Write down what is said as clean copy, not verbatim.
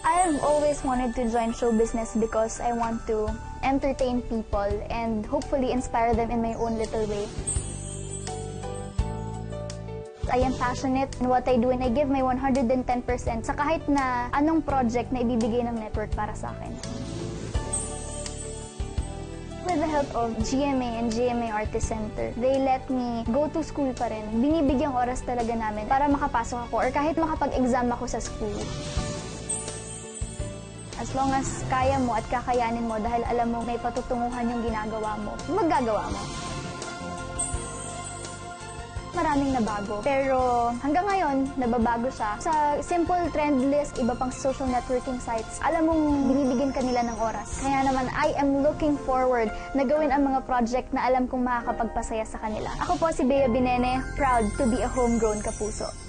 I've always wanted to join show business because I want to entertain people and hopefully inspire them in my own little way. I am passionate in what I do and I give my 110% sa kahit na anong project na ibibigay ng network para sa akin. With the help of GMA and GMA Artist Center, they let me go to school pa rin. Binibigyang oras talaga namin para makapasok ako or kahit makapag-exam ako sa school. As long as kaya mo at kakayanin mo dahil alam mo may patutunguhan yung ginagawa mo, magagawa mo. Maraming nabago. Pero hanggang ngayon, nababago siya. Sa simple trend list, iba pang social networking sites, alam mong binibigyan kanila ng oras. Kaya naman, I am looking forward na gawin ang mga project na alam kong makakapagpasaya sa kanila. Ako po si Bea Binene, proud to be a homegrown Kapuso.